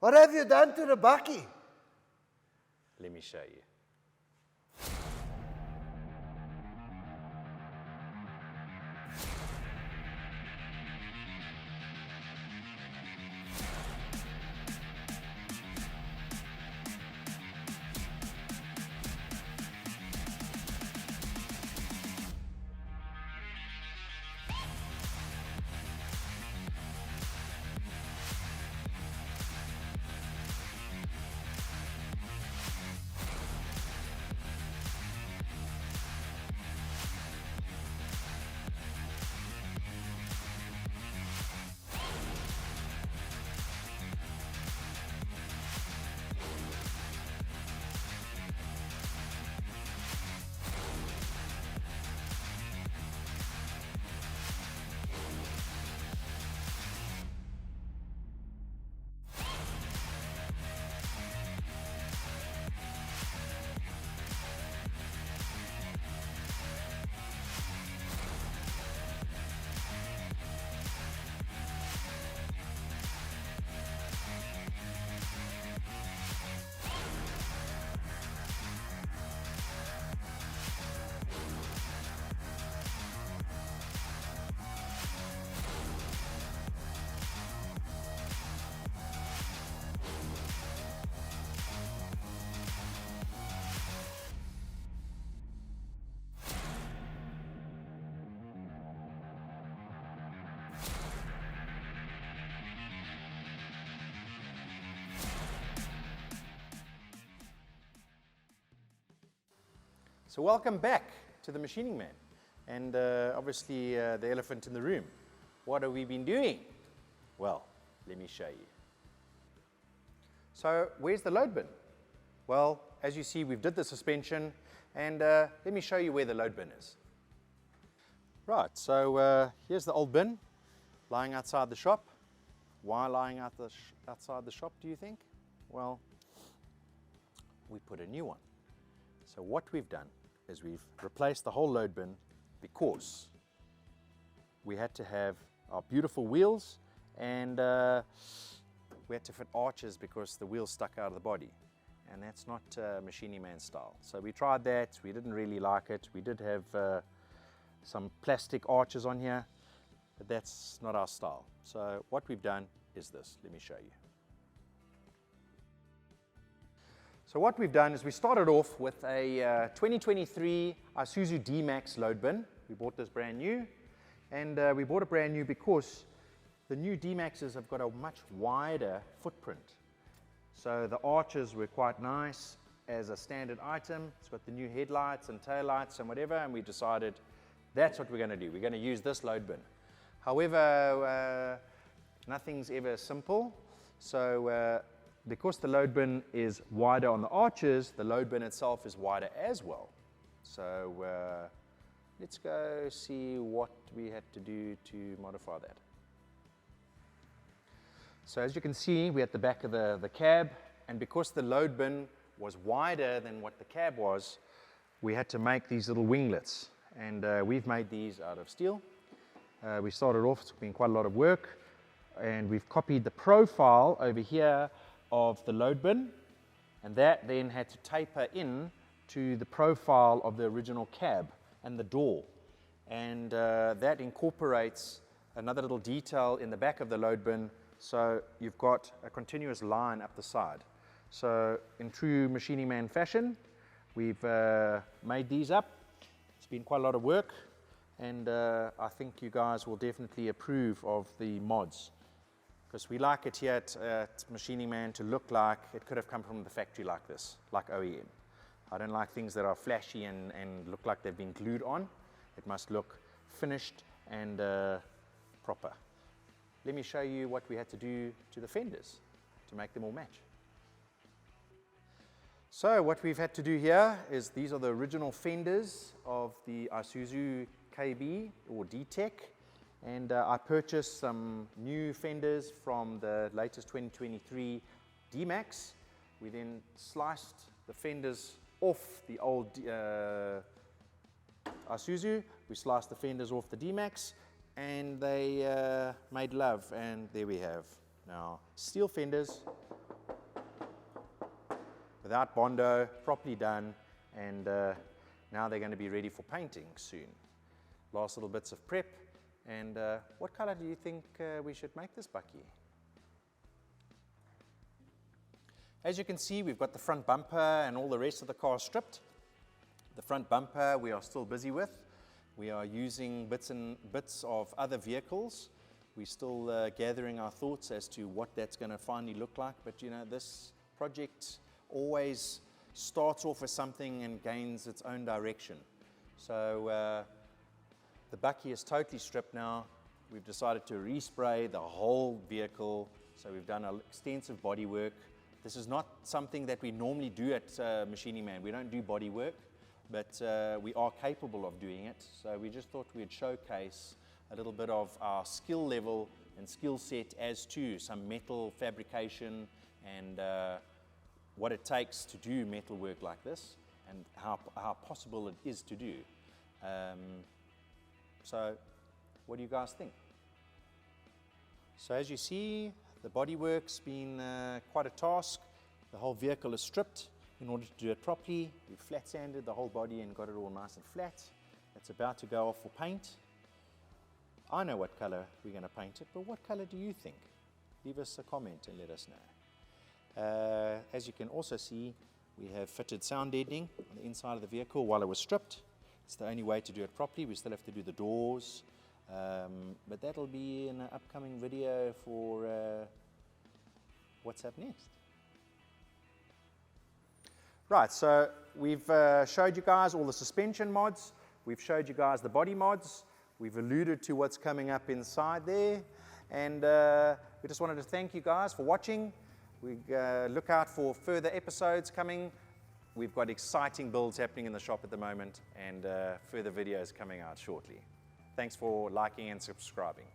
What have you done to the Bakkie? Let me show you. So welcome back to the Machining Man, and obviously the elephant in the room. What have we been doing? Well, let me show you. So where's the load bin? Well, as you see, we've did the suspension, and let me show you where the load bin is. Right, so here's the old bin lying outside the shop. Why lying outside the shop, do you think? Well, we put a new one. So what we've done is we've replaced the whole load bin because we had to have our beautiful wheels, and we had to fit arches because the wheels stuck out of the body, and that's not Machining Man style. So we tried that, we didn't really like it. We did have some plastic arches on here, but that's not our style. So what we've done is this. Let me show you. So what we've done is we started off with a 2023 Isuzu D-Max load bin. We bought this brand new, and we bought it brand new because the new D-Maxes have got a much wider footprint. So the arches were quite nice as a standard item. It's got the new headlights and taillights and whatever, and we decided that's what we're going to do. We're going to use this load bin. However, nothing's ever simple. So because the load bin is wider on the arches, the load bin itself is wider as well. So let's go see what we had to do to modify that. So as you can see, we're at the back of the cab, and because the load bin was wider than what the cab was, we had to make these little winglets, and we've made these out of steel. We started off, it's been quite a lot of work, and we've copied the profile over here of the load bin, and that then had to taper in to the profile of the original cab and the door, and that incorporates another little detail in the back of the load bin, so you've got a continuous line up the side. So in true Machining Man fashion, we've made these up. It's been quite a lot of work, and I think you guys will definitely approve of the mods, because we like it here at Machining Man to look like it could have come from the factory like this, like OEM. I don't like things that are flashy and look like they've been glued on. It must look finished and proper. Let me show you what we had to do to the fenders to make them all match. So what we've had to do here is these are the original fenders of the Isuzu KB or D-Tech. And I purchased some new fenders from the latest 2023 D-Max. We then sliced the fenders off the old Isuzu. We sliced the fenders off the D-Max, and they made love, and there we have now steel fenders without Bondo, properly done, and now they're going to be ready for painting soon. Last little bits of prep, and what color do you think we should make this Bakkie? As you can see, we've got the front bumper and all the rest of the car stripped. The front bumper we are still busy with. We are using bits of other vehicles. We're still gathering our thoughts as to what that's going to finally look like, but you know, this project always starts off as something and gains its own direction. So the Bakkie is totally stripped now. We've decided to respray the whole vehicle, so we've done an extensive body work. This is not something that we normally do at Machining Man. We don't do body work, but we are capable of doing it. So we just thought we'd showcase a little bit of our skill level and skill set as to some metal fabrication and what it takes to do metal work like this and how possible it is to do. So what do you guys think? So as you see, the bodywork's been quite a task. The whole vehicle is stripped. In order to do it properly, we've flat sanded the whole body and got it all nice and flat. It's about to go off for paint. I know what color we're going to paint it, but what color do you think? Leave us a comment and let us know. As you can also see, we have fitted sound deadening on the inside of the vehicle while it was stripped. It's the only way to do it properly. We still have to do the doors, but that'll be in an upcoming video for what's up next. Right, so we've showed you guys all the suspension mods. We've showed you guys the body mods. We've alluded to what's coming up inside there. And we just wanted to thank you guys for watching. We look out for further episodes coming. We've got exciting builds happening in the shop at the moment and further videos coming out shortly. Thanks for liking and subscribing.